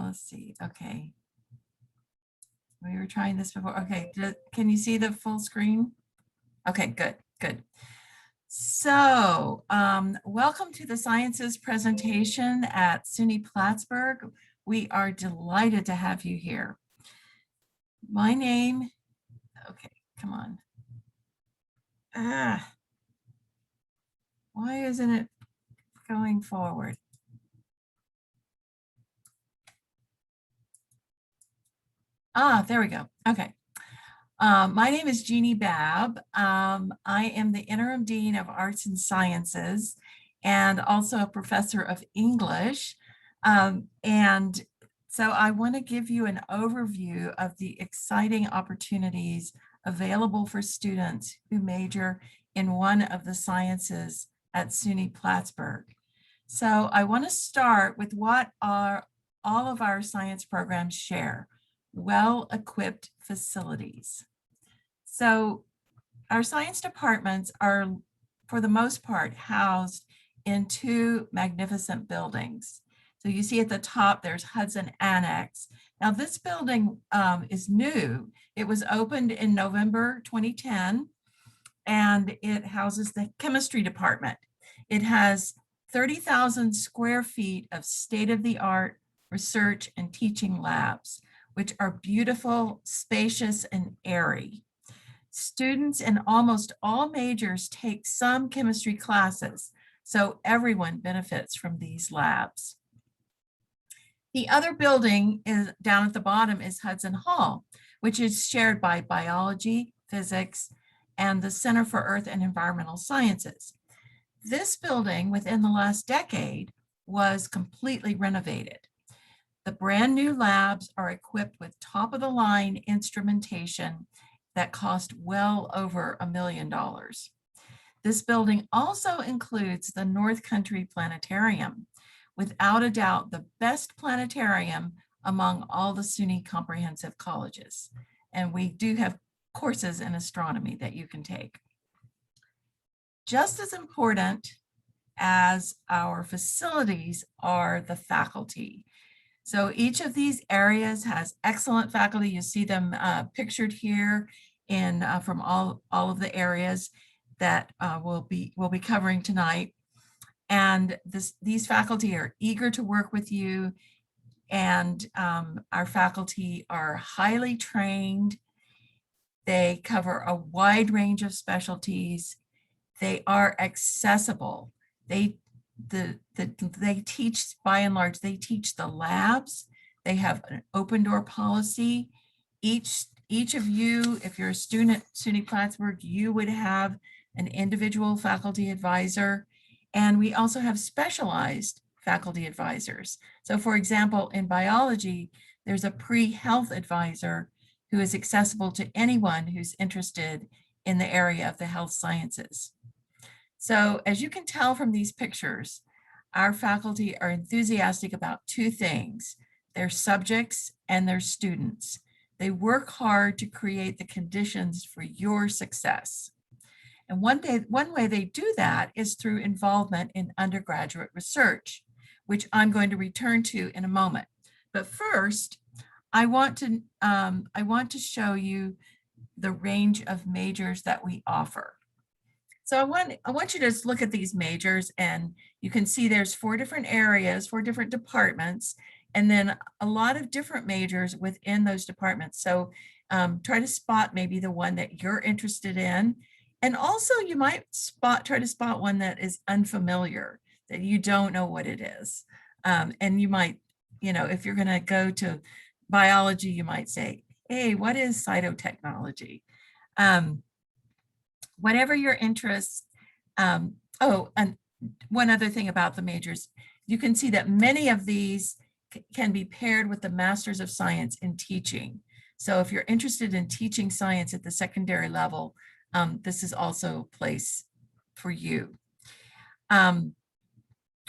let's see. Okay. We were trying this before. Okay. Can you see the full screen? Okay, good, good. So welcome to the Sciences presentation at SUNY Plattsburgh. We are delighted to have you here. My name, okay, come on. Why isn't it going forward? There we go. Okay. My name is Jeannie Babb. I am the Interim Dean of Arts and Sciences and also a professor of English. And so I want to give you an overview of the exciting opportunities available for students who major in one of the sciences at SUNY Plattsburgh. So I want to start with what all of our science programs share: well-equipped facilities. So our science departments are, for the most part, housed in two magnificent buildings. So you see at the top, there's Hudson Annex. Now this building is new. It was opened in November 2010, and it houses the chemistry department. It has 30,000 square feet of state-of-the-art research and teaching labs, which are beautiful, spacious, and airy. Students in almost all majors take some chemistry classes, so everyone benefits from these labs. The other building is down at the bottom is Hudson Hall, which is shared by biology, physics, and the Center for Earth and Environmental Sciences. This building within the last decade was completely renovated. The brand new labs are equipped with top-of-the-line instrumentation that cost well over $1 million. This building also includes the North Country Planetarium, without a doubt the best planetarium among all the SUNY comprehensive colleges. And we do have courses in astronomy that you can take. Just as important as our facilities are the faculty. So each of these areas has excellent faculty. You see them pictured here in from all of the areas that we'll be covering tonight. And these faculty are eager to work with you, and our faculty are highly trained. They cover a wide range of specialties. They are accessible. They teach, by and large, they teach the labs. They have an open door policy. Each of you, if you're a student at SUNY Plattsburgh, you would have an individual faculty advisor. And we also have specialized faculty advisors. So for example, in biology, there's a pre-health advisor who is accessible to anyone who's interested in the area of the health sciences. So as you can tell from these pictures, our faculty are enthusiastic about two things: their subjects and their students. They work hard to create the conditions for your success. And one way they do that is through involvement in undergraduate research, which I'm going to return to in a moment. But first, I want to show you the range of majors that we offer. So I want you to just look at these majors, and you can see there's 4 different areas, 4 different departments, and then a lot of different majors within those departments. So try to spot maybe the one that you're interested in. And also you might try to spot one that is unfamiliar, that you don't know what it is. And you might, if you're gonna go to biology, you might say, hey, what is cytotechnology? Whatever your interests. Oh, and one other thing about the majors, you can see that many of these can be paired with the Masters of Science in Teaching. So if you're interested in teaching science at the secondary level, this is also a place for you.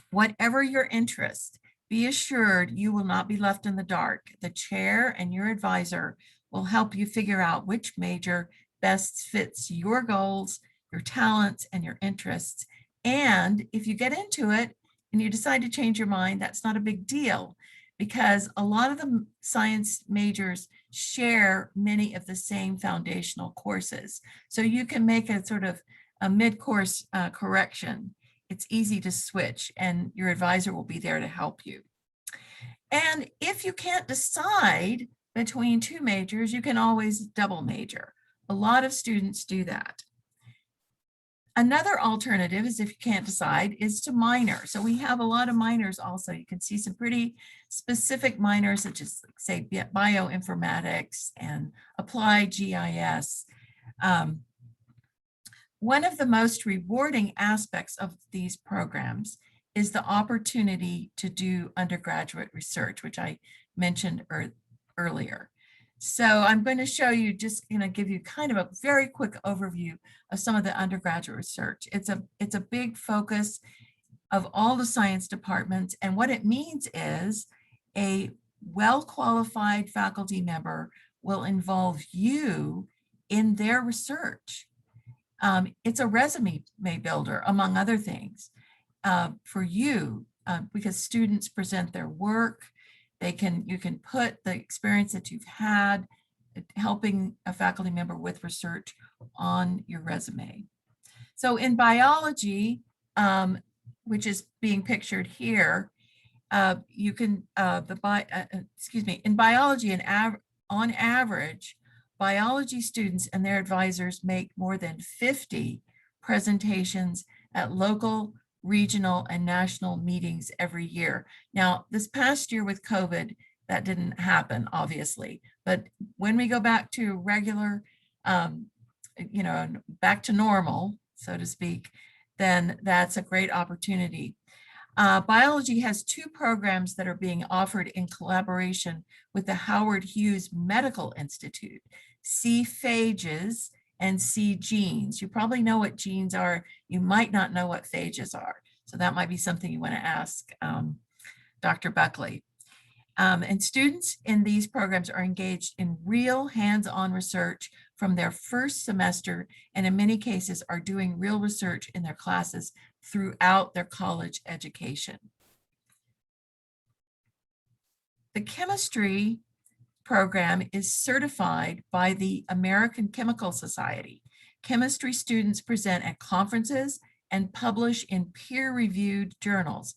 Whatever your interest, be assured you will not be left in the dark. The chair and your advisor will help you figure out which major best fits your goals, your talents, and your interests. And if you get into it and you decide to change your mind, that's not a big deal. because a lot of the science majors share many of the same foundational courses. So you can make a sort of a mid-course correction. It's easy to switch, and your advisor will be there to help you. And if you can't decide between two majors, you can always double major. A lot of students do that. Another alternative is, if you can't decide, is to minor. So we have a lot of minors also. You can see some pretty specific minors, such as, say, bioinformatics and applied GIS. One of the most rewarding aspects of these programs is the opportunity to do undergraduate research, which I mentioned earlier. So I'm going to show you, just going to give you kind of a very quick overview of some of the undergraduate research. It's a big focus of all the science departments, and what it means is a well-qualified faculty member will involve you in their research. It's a resume builder, among other things, for you, because students present their work. You can put the experience that you've had helping a faculty member with research on your resume. So in biology, which is being pictured here, you can, in biology, on average, biology students and their advisors make more than 50 presentations at local, regional, and national meetings every year. Now, this past year with COVID, that didn't happen, obviously, but when we go back to regular, back to normal, so to speak, then that's a great opportunity. Biology has two programs that are being offered in collaboration with the Howard Hughes Medical Institute: C phages and C genes. You probably know what genes are. You might not know what phages are. So that might be something you want to ask Dr. Buckley. And students in these programs are engaged in real hands-on research from their first semester, and in many cases are doing real research in their classes throughout their college education. The chemistry program is certified by the American Chemical Society. Chemistry students present at conferences and publish in peer-reviewed journals.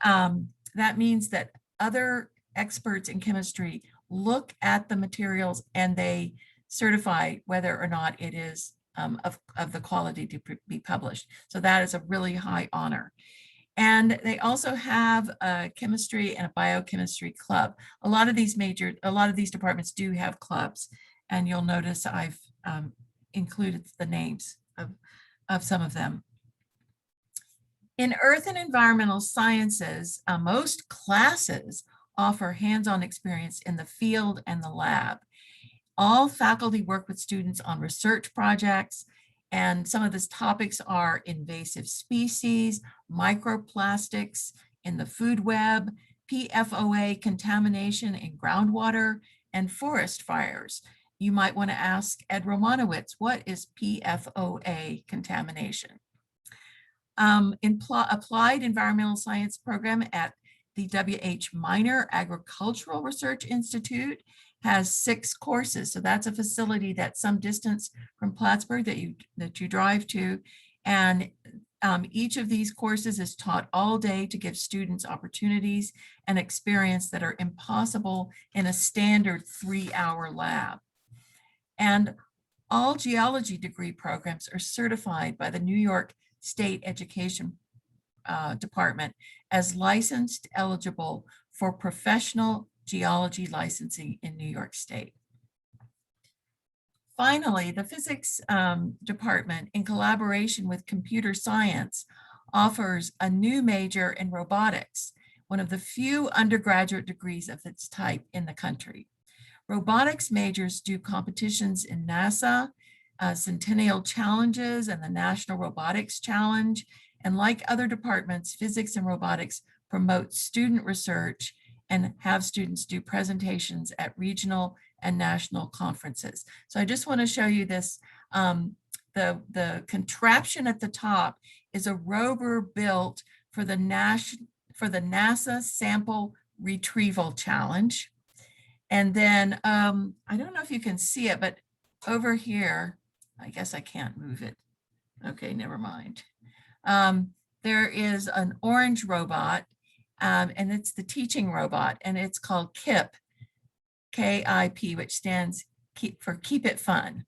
That means that other experts in chemistry look at the materials and they certify whether or not it is of the quality to be published. So that is a really high honor. And they also have a chemistry and a biochemistry club. A lot of these departments do have clubs, and you'll notice I've included the names of some of them. In earth and environmental sciences, most classes offer hands-on experience in the field and the lab. All faculty work with students on research projects, and some of these topics are invasive species, microplastics in the food web, PFOA contamination in groundwater, and forest fires. You might want to ask Ed Romanowitz, what is PFOA contamination? Applied Environmental Science program at the W.H. Minor Agricultural Research Institute has 6 courses. So that's a facility that's some distance from Plattsburgh that you drive to. And each of these courses is taught all day to give students opportunities and experience that are impossible in a standard 3-hour lab. And all geology degree programs are certified by the New York State Education Department as licensed eligible for professional geology licensing in New York State. Finally, the physics department, in collaboration with computer science, offers a new major in robotics, one of the few undergraduate degrees of its type in the country. Robotics majors do competitions in NASA, Centennial Challenges, and the National Robotics Challenge. And like other departments, physics and robotics promote student research and have students do presentations at regional and national conferences. So I just want to show you this. The contraption at the top is a rover built for the NASA Sample retrieval challenge. And then I don't know if you can see it, but over here, I guess I can't move it. Okay, never mind. There is an orange robot, and it's the teaching robot, and it's called KIP, K-I-P, which stands for Keep It Fun.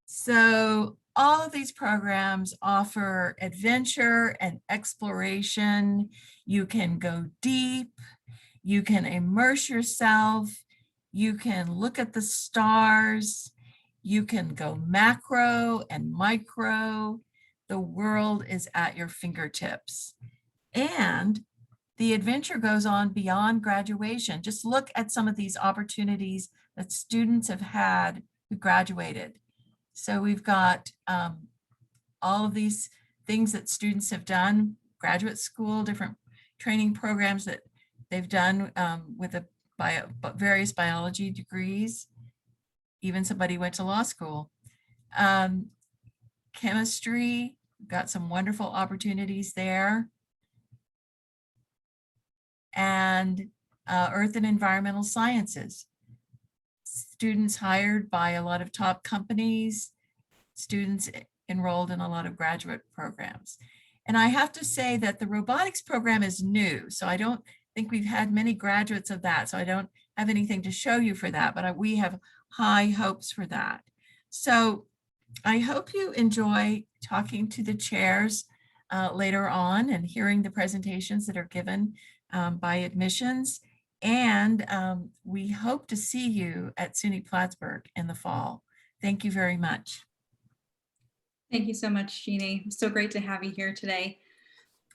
So all of these programs offer adventure and exploration. You can go deep, you can immerse yourself, you can look at the stars, you can go macro and micro. The world is at your fingertips. And the adventure goes on beyond graduation. Just look at some of these opportunities that students have had who graduated. So we've got all of these things that students have done, graduate school, different training programs that they've done with various biology degrees. Even somebody went to law school. Chemistry, got some wonderful opportunities there. And earth and environmental sciences. Students hired by a lot of top companies, students enrolled in a lot of graduate programs. And I have to say that the robotics program is new, so I don't think we've had many graduates of that, so I don't have anything to show you for that, but we have high hopes for that. So I hope you enjoy talking to the chairs later on and hearing the presentations that are given by admissions. And we hope to see you at SUNY Plattsburgh in the fall. Thank you very much. Thank you so much, Jeannie. So great to have you here today.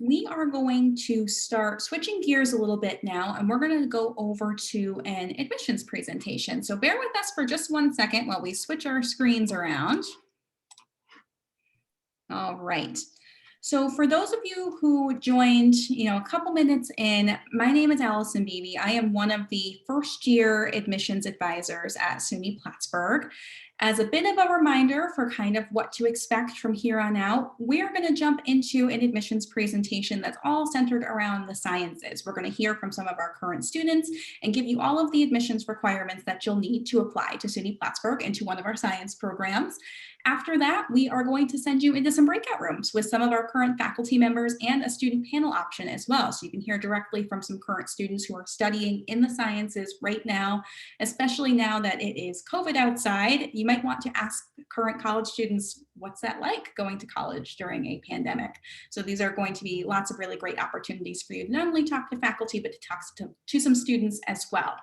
We are going to start switching gears a little bit now, and we're going to go over to an admissions presentation. So bear with us for just 1 second while we switch our screens around. All right. So for those of you who joined, a couple minutes in, my name is Allison Beebe. I am one of the first-year admissions advisors at SUNY Plattsburgh. As a bit of a reminder for kind of what to expect from here on out, we're going to jump into an admissions presentation that's all centered around the sciences. We're going to hear from some of our current students and give you all of the admissions requirements that you'll need to apply to SUNY Plattsburgh into one of our science programs. After that, we are going to send you into some breakout rooms with some of our current faculty members and a student panel option as well. So you can hear directly from some current students who are studying in the sciences right now, especially now that it is COVID outside. You might want to ask current college students, what's that like going to college during a pandemic? So these are going to be lots of really great opportunities for you to not only talk to faculty, but to talk to some students as well.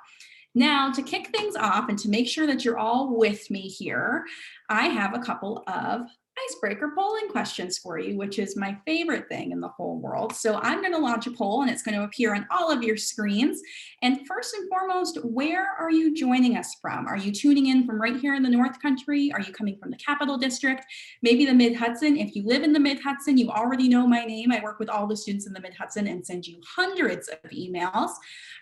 Now, to kick things off and to make sure that you're all with me here, I have a couple of icebreaker polling questions for you, which is my favorite thing in the whole world. So I'm going to launch a poll and it's going to appear on all of your screens. And first and foremost, where are you joining us from? Are you tuning in from right here in the North Country? Are you coming from the Capital District? Maybe the Mid-Hudson? If you live in the Mid-Hudson, you already know my name. I work with all the students in the Mid-Hudson and send you hundreds of emails.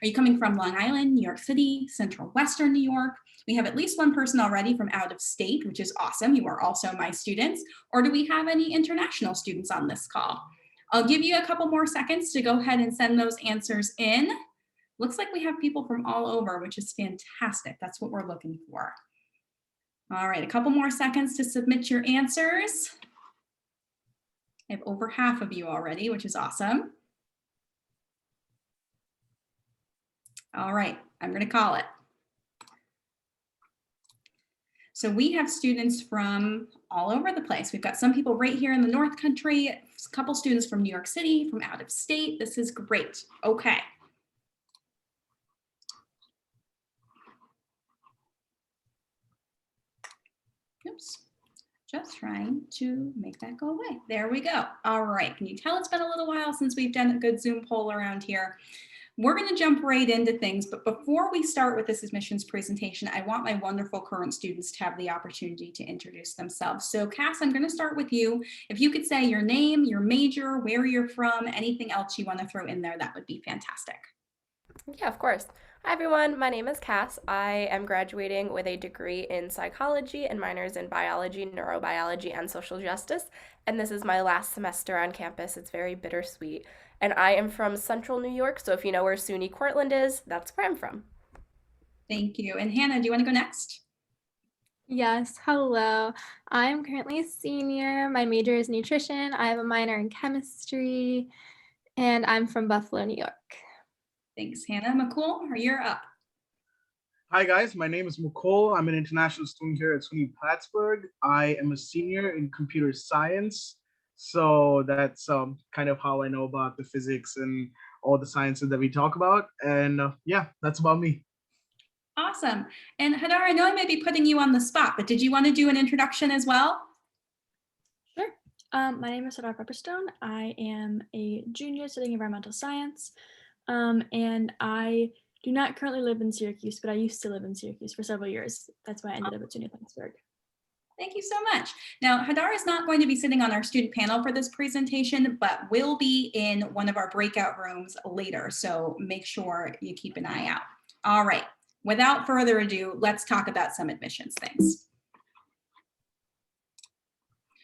Are you coming from Long Island, New York City, Central Western New York? We have at least one person already from out of state, which is awesome. You are also my students. Or do we have any international students on this call? I'll give you a couple more seconds to go ahead and send those answers in. Looks like we have people from all over, which is fantastic. That's what we're looking for. All right, a couple more seconds to submit your answers. I have over half of you already, which is awesome. All right, I'm going to call it. So we have students from all over the place. We've got some people right here in the North Country, a couple students from New York City, from out of state. This is great. Okay. Oops. Just trying to make that go away. There we go. All right. Can you tell it's been a little while since we've done a good Zoom poll around here? We're going to jump right into things, but before we start with this admissions presentation, I want my wonderful current students to have the opportunity to introduce themselves. So Cass, I'm going to start with you. If you could say your name, your major, where you're from, anything else you want to throw in there, that would be fantastic. Yeah, of course. Hi everyone, my name is Cass. I am graduating with a degree in psychology and minors in biology, neurobiology, and social justice. And this is my last semester on campus. It's very bittersweet. And I am from Central New York, so if you know where SUNY Cortland is, that's where I'm from. Thank you. And Hannah, do you want to go next? Yes, hello. I'm currently a senior. My major is nutrition. I have a minor in chemistry, and I'm from Buffalo, New York. Thanks, Hannah. McCool, you're up. Hi guys, my name is Mukul. I'm an international student here at SUNY Plattsburgh. I am a senior in computer science. So that's kind of how I know about the physics and all the sciences that we talk about. And yeah, that's about me. Awesome. And Hadar, I know I may be putting you on the spot, but did you want to do an introduction as well? Sure. My name is Hadar Pepperstone. I am a junior studying environmental science, and I do not currently live in Syracuse, but I used to live in Syracuse for several years. That's why I ended up at SUNY Plattsburgh. Thank you so much. Now, Hadar is not going to be sitting on our student panel for this presentation, but will be in one of our breakout rooms later. So make sure you keep an eye out. All right, without further ado, let's talk about some admissions things.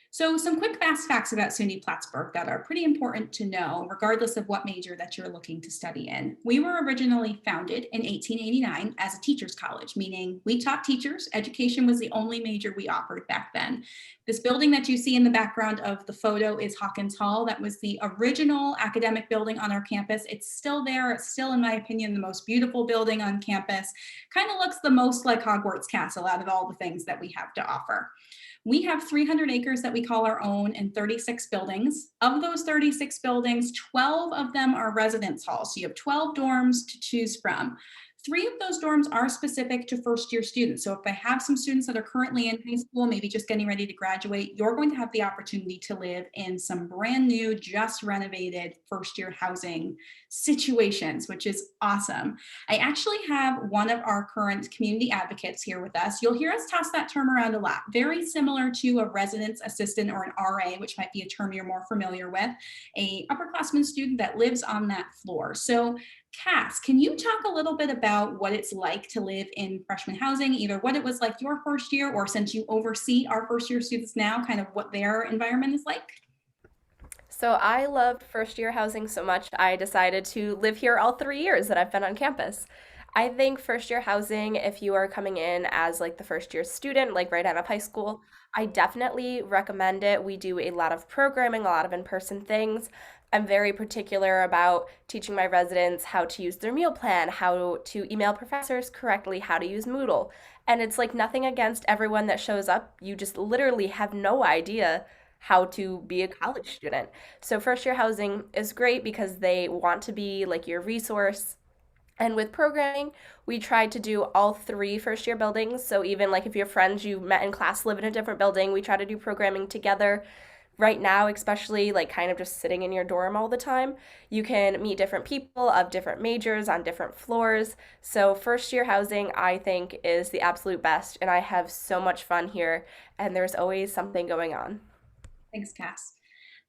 So some quick fast facts about SUNY Plattsburgh that are pretty important to know, regardless of what major that you're looking to study in. We were originally founded in 1889 as a teacher's college, meaning we taught teachers. Education was the only major we offered back then. This building that you see in the background of the photo is Hawkins Hall. That was the original academic building on our campus. It's still there. It's still, in my opinion, the most beautiful building on campus. Kind of looks the most like Hogwarts Castle out of all the things that we have to offer. We have 300 acres that we call our own and 36 buildings. Of those 36 buildings, 12 of them are residence halls. So you have 12 dorms to choose from. 3 of those dorms are specific to first-year students. So if I have some students that are currently in high school, maybe just getting ready to graduate, you're going to have the opportunity to live in some brand new, just renovated first-year housing situations, which is awesome. I actually have one of our current community advocates here with us. You'll hear us toss that term around a lot, very similar to a residence assistant or an RA, which might be a term you're more familiar with, a upperclassman student that lives on that floor. So Cass, can you talk a little bit about what it's like to live in freshman housing, either what it was like your first year, or since you oversee our first year students now, kind of what their environment is like? So I loved first year housing so much, I decided to live here all 3 years that I've been on campus. I think first year housing, if you are coming in as like the first year student, like right out of high school, I definitely recommend it. We do a lot of programming, a lot of in-person things. I'm very particular about teaching my residents how to use their meal plan, how to email professors correctly, how to use Moodle. And it's like nothing against everyone that shows up. You just literally have no idea how to be a college student. So first year housing is great because they want to be like your resource. And with programming, we tried to do all 3 first year buildings. So even like if your friends you met in class live in a different building, we try to do programming together. Right now, especially like kind of just sitting in your dorm all the time, you can meet different people of different majors on different floors. So first year housing, I think, is the absolute best. And I have so much fun here, and there's always something going on. Thanks, Cass.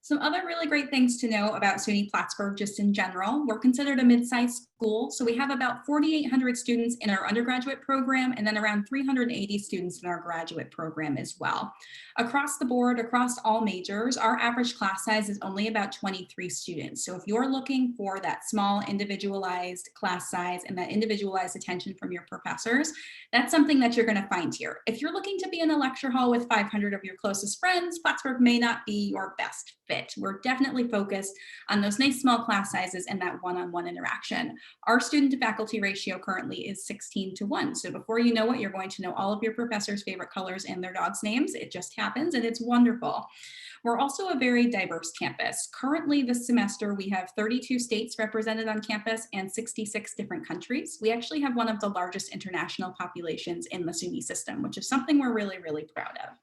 Some other really great things to know about SUNY Plattsburgh just in general. We're considered a mid-sized school, so we have about 4,800 students in our undergraduate program and then around 380 students in our graduate program as well. Across the board, across all majors, our average class size is only about 23 students. So if you're looking for that small individualized class size and that individualized attention from your professors, that's something that you're going to find here. If you're looking to be in a lecture hall with 500 of your closest friends, Plattsburgh may not be your best fit. We're definitely focused on those nice small class sizes and that one-on-one interaction. Our student to faculty ratio currently is 16:1. So before you know it, you're going to know all of your professors' favorite colors and their dogs' names. It just happens and it's wonderful. We're also a very diverse campus. Currently this semester, we have 32 states represented on campus and 66 different countries. We actually have one of the largest international populations in the SUNY system, which is something we're really, really proud of.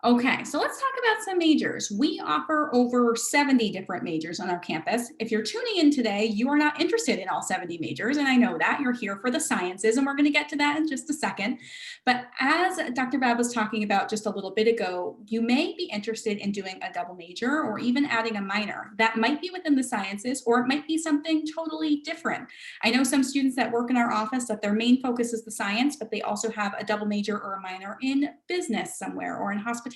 Okay, so let's talk about some majors. We offer over 70 different majors on our campus. If you're tuning in today, you are not interested in all 70 majors, and I know that. You're here for the sciences, and we're going to get to that in just a second. But as Dr. Bab was talking about just a little bit ago, you may be interested in doing a double major or even adding a minor. That might be within the sciences, or it might be something totally different. I know some students that work in our office that their main focus is the science, but they also have a double major or a minor in business somewhere or in hospitality.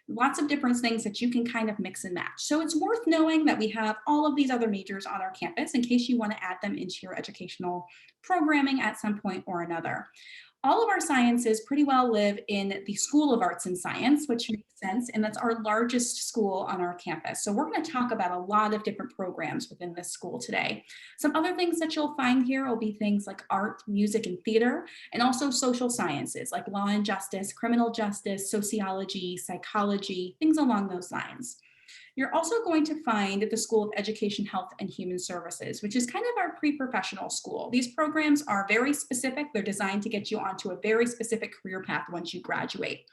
Lots of different things that you can kind of mix and match. So it's worth knowing that we have all of these other majors on our campus in case you want to add them into your educational programming at some point or another. All of our sciences pretty well live in the School of Arts and Science, which makes sense, and that's our largest school on our campus. So we're going to talk about a lot of different programs within this school today. Some other things that you'll find here will be things like art, music, and theater, and also social sciences like law and justice, criminal justice, sociology, psychology, things along those lines. You're also going to find the School of Education, Health, and Human Services, which is kind of our pre-professional school. These programs are very specific. They're designed to get you onto a very specific career path once you graduate.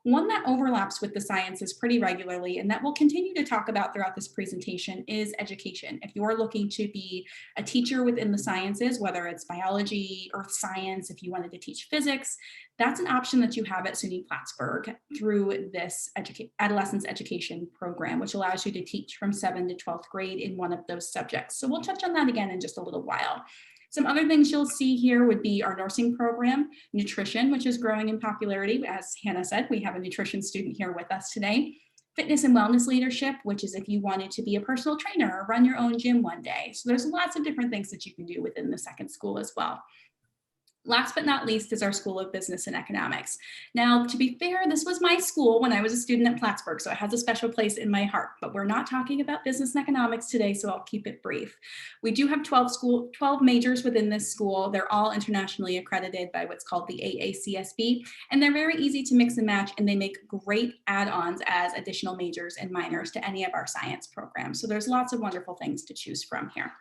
One that overlaps with the sciences pretty regularly and that we'll continue to talk about throughout this presentation is education. If you're looking to be a teacher within the sciences, whether it's biology, earth science, if you wanted to teach physics, that's an option that you have at SUNY Plattsburgh through this adolescence education program, which allows you to teach from 7th to 12th grade in one of those subjects. So we'll touch on that again in just a little while. Some other things you'll see here would be our nursing program, nutrition, which is growing in popularity. As Hannah said, we have a nutrition student here with us today. Fitness and wellness leadership, which is if you wanted to be a personal trainer or run your own gym one day. So there's lots of different things that you can do within the second school as well. Last but not least is our School of Business and Economics. Now, to be fair, this was my school when I was a student at Plattsburgh, so it has a special place in my heart, but we're not talking about business and economics today, so I'll keep it brief. We do have 12 majors within this school. They're all internationally accredited by what's called the AACSB, and they're very easy to mix and match, and they make great add-ons as additional majors and minors to any of our science programs. So there's lots of wonderful things to choose from here.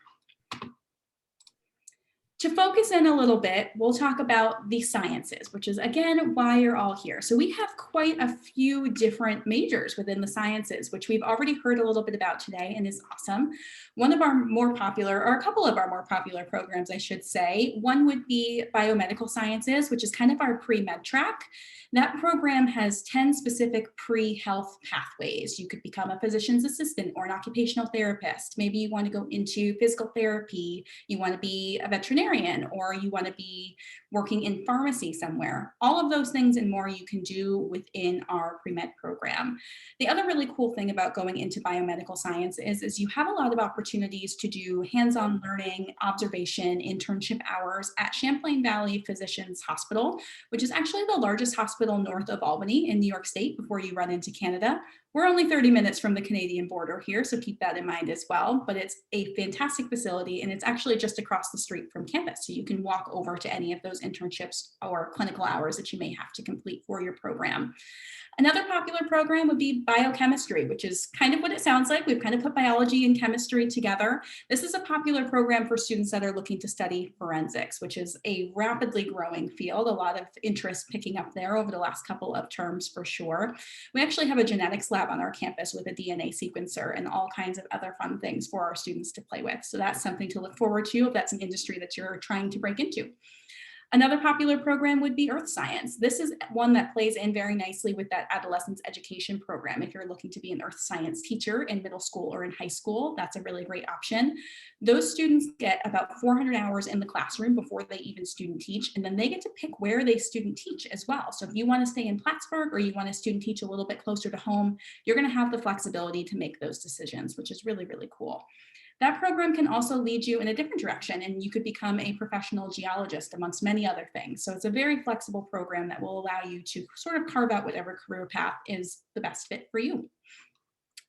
To focus in a little bit, we'll talk about the sciences, which is, again, why you're all here. So we have quite a few different majors within the sciences, which we've already heard a little bit about today and is awesome. One of our more popular, or a couple of our more popular programs, I should say, one would be biomedical sciences, which is kind of our pre-med track. That program has 10 specific pre-health pathways. You could become a physician's assistant or an occupational therapist. Maybe you want to go into physical therapy, you want to be a veterinarian, or you want to be working in pharmacy somewhere. All of those things and more you can do within our pre-med program. The other really cool thing about going into biomedical science is you have a lot of opportunities to do hands-on learning, observation, internship hours at Champlain Valley Physicians Hospital, which is actually the largest hospital north of Albany in New York State before you run into Canada. We're only 30 minutes from the Canadian border here, so keep that in mind as well. But it's a fantastic facility, and it's actually just across the street from campus. So you can walk over to any of those internships or clinical hours that you may have to complete for your program. Another popular program would be biochemistry, which is kind of what it sounds like. We've kind of put biology and chemistry together. This is a popular program for students that are looking to study forensics, which is a rapidly growing field. A lot of interest picking up there over the last couple of terms for sure. We actually have a genetics lab on our campus with a DNA sequencer and all kinds of other fun things for our students to play with. So that's something to look forward to if that's an industry that you're trying to break into. Another popular program would be earth science. This is one that plays in very nicely with that adolescence education program. If you're looking to be an earth science teacher in middle school or in high school, that's a really great option. Those students get about 400 hours in the classroom before they even student teach, and then they get to pick where they student teach as well. So if you want to stay in Plattsburgh or you want to student teach a little bit closer to home, you're going to have the flexibility to make those decisions, which is really, really cool. That program can also lead you in a different direction, and you could become a professional geologist amongst many other things. So it's a very flexible program that will allow you to sort of carve out whatever career path is the best fit for you.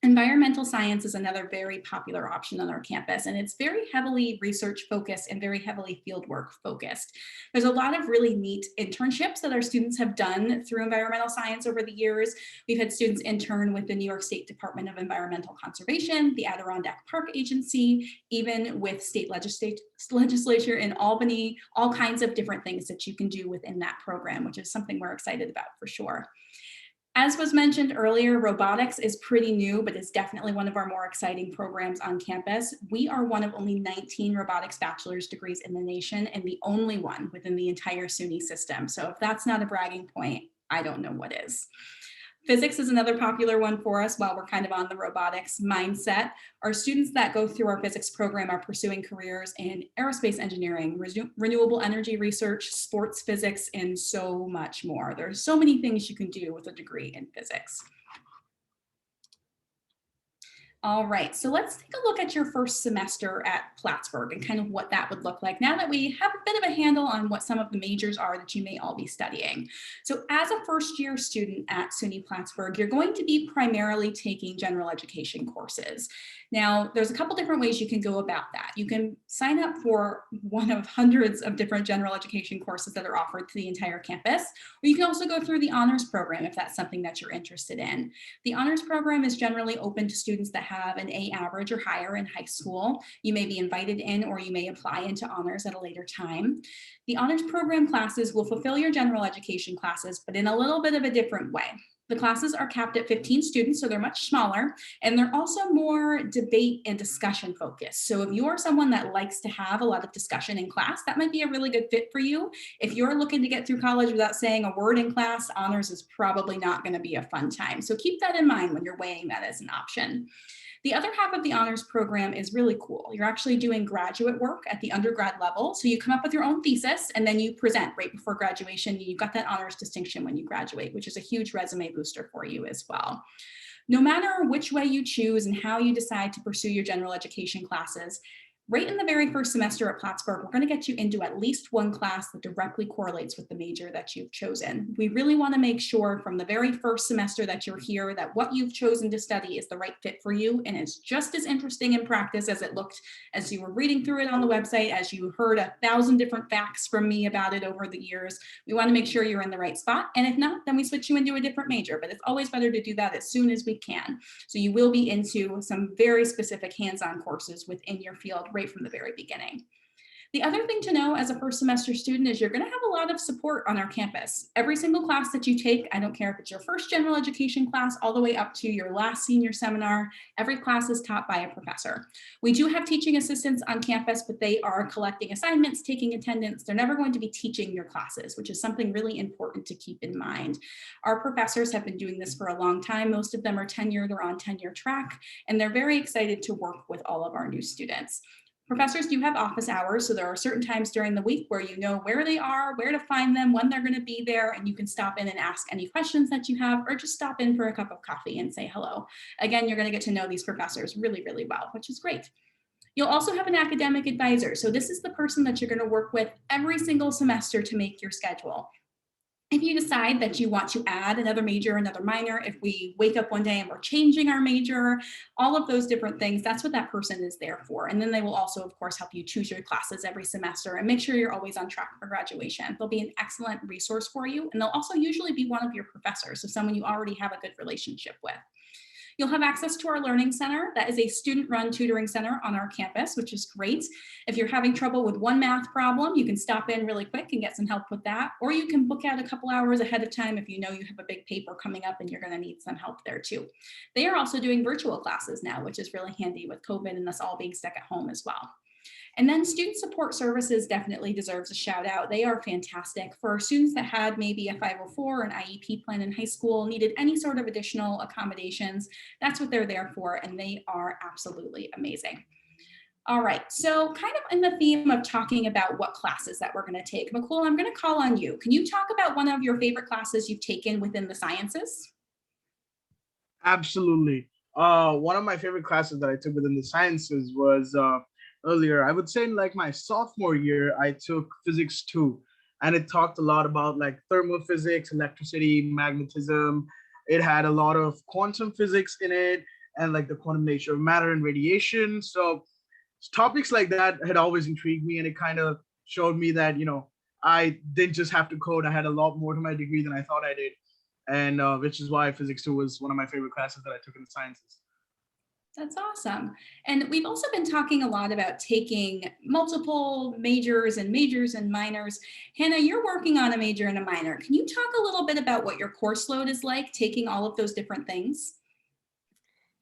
Environmental science is another very popular option on our campus, and it's very heavily research focused and very heavily fieldwork focused. There's a lot of really neat internships that our students have done through environmental science over the years. We've had students intern with the New York State Department of Environmental Conservation, the Adirondack Park Agency, even with state legislature in Albany, all kinds of different things that you can do within that program, which is something we're excited about for sure. As was mentioned earlier, robotics is pretty new, but it's definitely one of our more exciting programs on campus. We are one of only 19 robotics bachelor's degrees in the nation and the only one within the entire SUNY system. So if that's not a bragging point, I don't know what is. Physics is another popular one for us while we're kind of on the robotics mindset. Our students that go through our physics program are pursuing careers in aerospace engineering, renewable energy research, sports physics, and so much more. There's so many things you can do with a degree in physics. All right, so let's take a look at your first semester at Plattsburgh and kind of what that would look like now that we have a bit of a handle on what some of the majors are that you may all be studying. So as a first year student at SUNY Plattsburgh, you're going to be primarily taking general education courses. Now, there's a couple different ways you can go about that. You can sign up for one of hundreds of different general education courses that are offered to the entire campus, or you can also go through the honors program if that's something that you're interested in. The honors program is generally open to students that have an A average or higher in high school. You may be invited in or you may apply into honors at a later time. The honors program classes will fulfill your general education classes, but in a little bit of a different way. The classes are capped at 15 students, so they're much smaller, and they're also more debate and discussion focused. So if you're someone that likes to have a lot of discussion in class, that might be a really good fit for you. If you're looking to get through college without saying a word in class, honors is probably not going to be a fun time. So keep that in mind when you're weighing that as an option. The other half of the honors program is really cool. You're actually doing graduate work at the undergrad level. So you come up with your own thesis and then you present right before graduation. You've got that honors distinction when you graduate, which is a huge resume booster for you as well. No matter which way you choose and how you decide to pursue your general education classes, right in the very first semester at Plattsburgh, we're going to get you into at least one class that directly correlates with the major that you've chosen. We really want to make sure from the very first semester that you're here that what you've chosen to study is the right fit for you and is just as interesting in practice as it looked as you were reading through it on the website, as you heard 1,000 different facts from me about it over the years. We want to make sure you're in the right spot. And if not, then we switch you into a different major, but it's always better to do that as soon as we can. So you will be into some very specific hands-on courses within your field right from the very beginning. The other thing to know as a first semester student is you're going to have a lot of support on our campus. Every single class that you take, I don't care if it's your first general education class all the way up to your last senior seminar, every class is taught by a professor. We do have teaching assistants on campus, but they are collecting assignments, taking attendance. They're never going to be teaching your classes, which is something really important to keep in mind. Our professors have been doing this for a long time. Most of them are tenured or on tenure track, and they're very excited to work with all of our new students. Professors do have office hours, so there are certain times during the week where you know where they are, where to find them, when they're going to be there, and you can stop in and ask any questions that you have, or just stop in for a cup of coffee and say hello. Again, you're going to get to know these professors really, really well, which is great. You'll also have an academic advisor. So this is the person that you're going to work with every single semester to make your schedule. If you decide that you want to add another major, another minor, if we wake up one day and we're changing our major, all of those different things, that's what that person is there for. And then they will also, of course, help you choose your classes every semester and make sure you're always on track for graduation. They'll be an excellent resource for you. And they'll also usually be one of your professors, so someone you already have a good relationship with. You'll have access to our Learning Center. That is a student-run tutoring center on our campus, which is great. If you're having trouble with one math problem, you can stop in really quick and get some help with that. Or you can book out a couple hours ahead of time if you know you have a big paper coming up and you're going to need some help there too. They are also doing virtual classes now, which is really handy with COVID and us all being stuck at home as well. And then student support services definitely deserves a shout out. They are fantastic for students that had maybe a 504 or an IEP plan in high school, needed any sort of additional accommodations. That's what they're there for, and they are absolutely amazing. All right, so kind of in the theme of talking about what classes that we're going to take, Mukul, I'm going to call on you. Can you talk about one of your favorite classes you've taken within the sciences? Absolutely. One of my favorite classes that I took within the sciences was earlier. I would say in like my sophomore year, I took physics 2, and it talked a lot about like thermophysics, electricity, magnetism. It had a lot of quantum physics in it and like the quantum nature of matter and radiation. So topics like that had always intrigued me, and it kind of showed me that, you know, I didn't just have to code. I had a lot more to my degree than I thought I did. And which is why physics 2 was one of my favorite classes that I took in the sciences. That's awesome. And we've also been talking a lot about taking multiple majors and minors. Hannah, you're working on a major and a minor. Can you talk a little bit about what your course load is like taking all of those different things?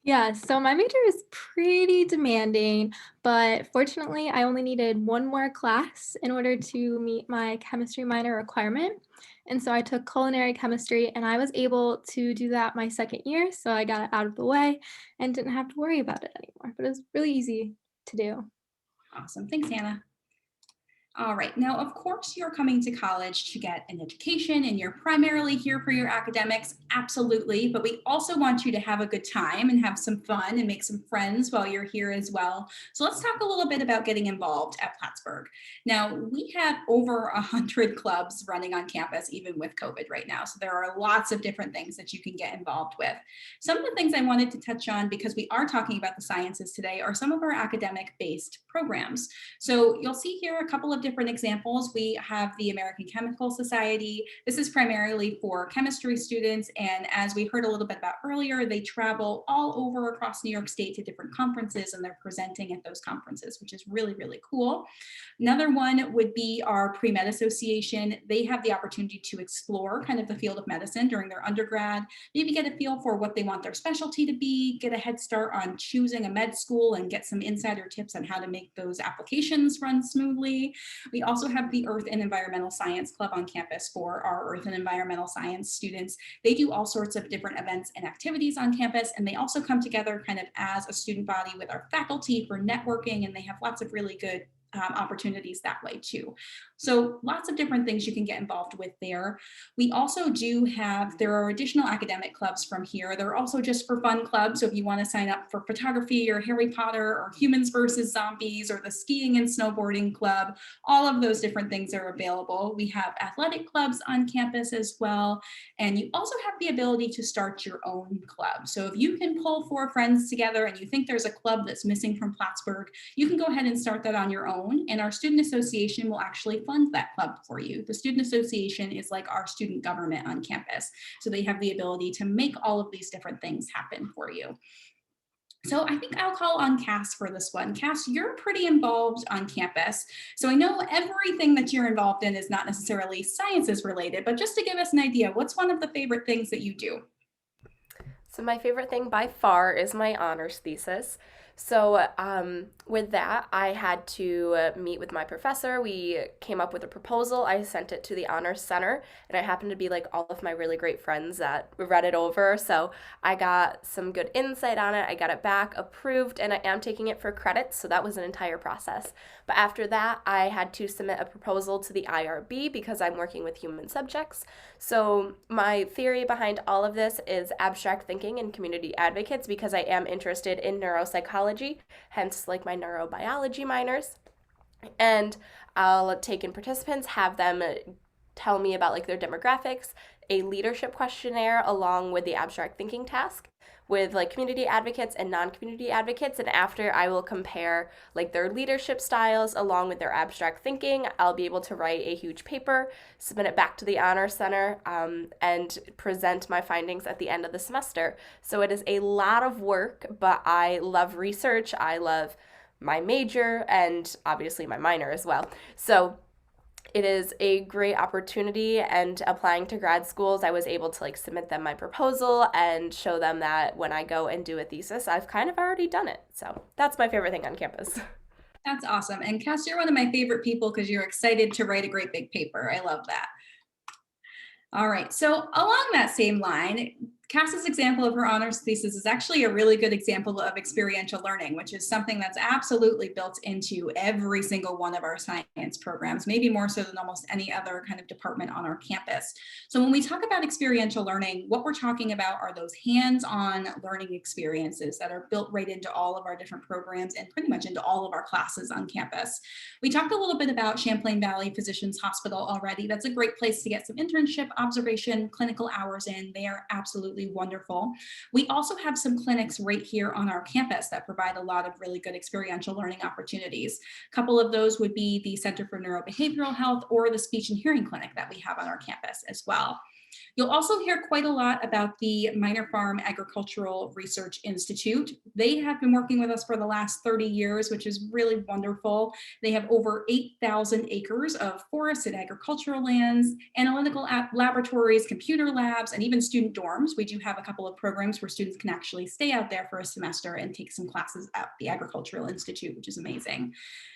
Yeah, so my major is pretty demanding, but fortunately, I only needed one more class in order to meet my chemistry minor requirement. And so I took culinary chemistry, and I was able to do that my second year. So I got it out of the way and didn't have to worry about it anymore. But it was really easy to do. Awesome. Thanks, Hannah. All right. Now, of course, you're coming to college to get an education and you're primarily here for your academics. Absolutely. But we also want you to have a good time and have some fun and make some friends while you're here as well. So let's talk a little bit about getting involved at Plattsburgh. Now, we have over 100 clubs running on campus, even with COVID right now. So there are lots of different things that you can get involved with. Some of the things I wanted to touch on, because we are talking about the sciences today, are some of our academic-based programs. So you'll see here a couple of different examples. We have the American Chemical Society. This is primarily for chemistry students. And as we heard a little bit about earlier, they travel all over across New York State to different conferences and they're presenting at those conferences, which is really, really cool. Another one would be our Pre-Med Association. They have the opportunity to explore kind of the field of medicine during their undergrad, maybe get a feel for what they want their specialty to be, get a head start on choosing a med school and get some insider tips on how to make those applications run smoothly. We also have the Earth and Environmental Science Club on campus for our Earth and Environmental Science students. They do all sorts of different events and activities on campus, and they also come together kind of as a student body with our faculty for networking, and they have lots of really good opportunities that way too. So lots of different things you can get involved with there. We also do have, there are additional academic clubs from here. There are also just for fun clubs. So if you want to sign up for photography or Harry Potter or Humans versus Zombies or the skiing and snowboarding club, all of those different things are available. We have athletic clubs on campus as well. And you also have the ability to start your own club. So if you can pull 4 friends together and you think there's a club that's missing from Plattsburgh, you can go ahead and start that on your own. And our student association will actually fund that club for you. The student association is like our student government on campus. So they have the ability to make all of these different things happen for you. So I think I'll call on Cass for this one. Cass, you're pretty involved on campus. So I know everything that you're involved in is not necessarily sciences related, but just to give us an idea, what's one of the favorite things that you do? So my favorite thing by far is my honors thesis. So with that, I had to meet with my professor. We came up with a proposal. I sent it to the honors center, and I happened to be like all of my really great friends that read it over. So I got some good insight on it. I got it back approved, and I am taking it for credits. So that was an entire process. But after that, I had to submit a proposal to the IRB because I'm working with human subjects. So my theory behind all of this is abstract thinking and community advocates because I am interested in neuropsychology, hence like my neurobiology minors. And I'll take in participants, have them tell me about like their demographics, a leadership questionnaire along with the abstract thinking task with like community advocates and non-community advocates, and after I will compare like their leadership styles along with their abstract thinking. I'll be able to write a huge paper, submit it back to the honor center, and present my findings at the end of the semester. So it is a lot of work, but I love research, I love my major, and obviously my minor as well. So it is a great opportunity, and applying to grad schools, I was able to like submit them my proposal and show them that when I go and do a thesis, I've kind of already done it. So that's my favorite thing on campus. That's awesome. And Cass, you're one of my favorite people because you're excited to write a great big paper. I love that. All right, so along that same line, Cass's example of her honors thesis is actually a really good example of experiential learning, which is something that's absolutely built into every single one of our science programs, maybe more so than almost any other kind of department on our campus. So when we talk about experiential learning, what we're talking about are those hands-on learning experiences that are built right into all of our different programs and pretty much into all of our classes on campus. We talked a little bit about Champlain Valley Physicians Hospital already. That's a great place to get some internship, observation, clinical hours in. They are absolutely wonderful. We also have some clinics right here on our campus that provide a lot of really good experiential learning opportunities. A couple of those would be the Center for Neurobehavioral Health or the Speech and Hearing Clinic that we have on our campus as well. You'll also hear quite a lot about the Minor Farm Agricultural Research Institute. They have been working with us for the last 30 years, which is really wonderful. They have over 8,000 acres of forest and agricultural lands, analytical laboratories, computer labs, and even student dorms. We do have a couple of programs where students can actually stay out there for a semester and take some classes at the Agricultural Institute, which is amazing.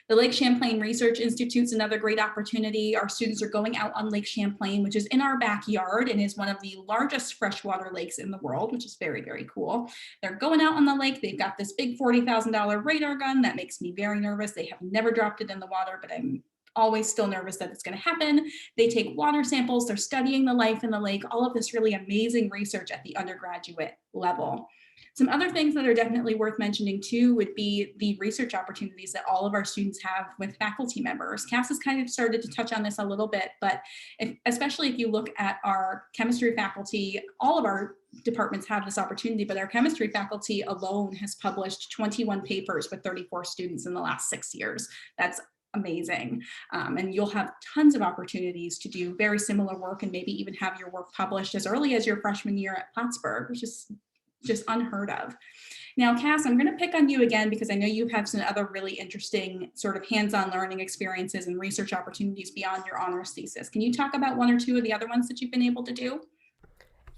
The Lake Champlain Research Institute is another great opportunity. Our students are going out on Lake Champlain, which is in our backyard and is one of the largest freshwater lakes in the world, which is very, very cool. They're going out on the lake. They've got this big $40,000 radar gun. That makes me very nervous. They have never dropped it in the water, but I'm always still nervous that it's going to happen. They take water samples. They're studying the life in the lake, all of this really amazing research at the undergraduate level. Some other things that are definitely worth mentioning too would be the research opportunities that all of our students have with faculty members. Cass has kind of started to touch on this a little bit, but especially if you look at our chemistry faculty, all of our departments have this opportunity, but our chemistry faculty alone has published 21 papers with 34 students in the last 6 years. That's amazing. And you'll have tons of opportunities to do very similar work and maybe even have your work published as early as your freshman year at Plattsburgh, which is just unheard of. Now, Cass, I'm going to pick on you again because I know you have some other really interesting sort of hands-on learning experiences and research opportunities beyond your honors thesis. Can you talk about one or two of the other ones that you've been able to do?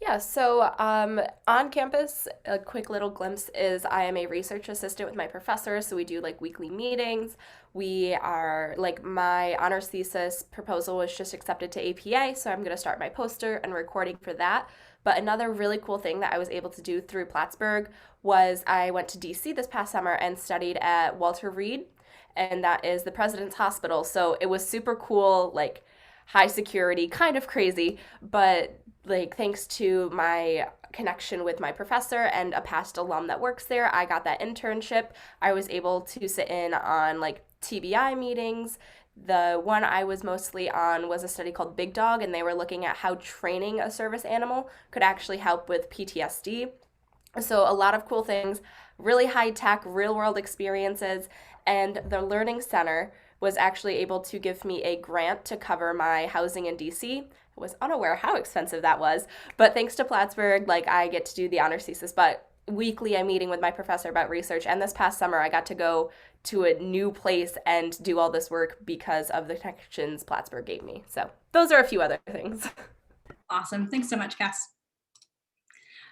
Yeah, so on campus, a quick little glimpse is I am a research assistant with my professor, so we do like weekly meetings. We are like my honors thesis proposal was just accepted to APA, so I'm going to start my poster and recording for that. But another really cool thing that I was able to do through Plattsburgh was I went to DC this past summer and studied at Walter Reed, and that is the President's Hospital. So it was super cool, like high security, kind of crazy, but like thanks to my connection with my professor and a past alum that works there, I got that internship. I was able to sit in on like TBI meetings. The one I was mostly on was a study called Big Dog, and they were looking at how training a service animal could actually help with PTSD. So a lot of cool things, really high tech, real world experiences, and the Learning Center was actually able to give me a grant to cover my housing in DC. I was unaware how expensive that was, but thanks to Plattsburgh, like I get to do the honors thesis, but weekly I'm meeting with my professor about research, and this past summer I got to go to a new place and do all this work because of the connections Plattsburgh gave me. So those are a few other things. Awesome. Thanks so much, Cass.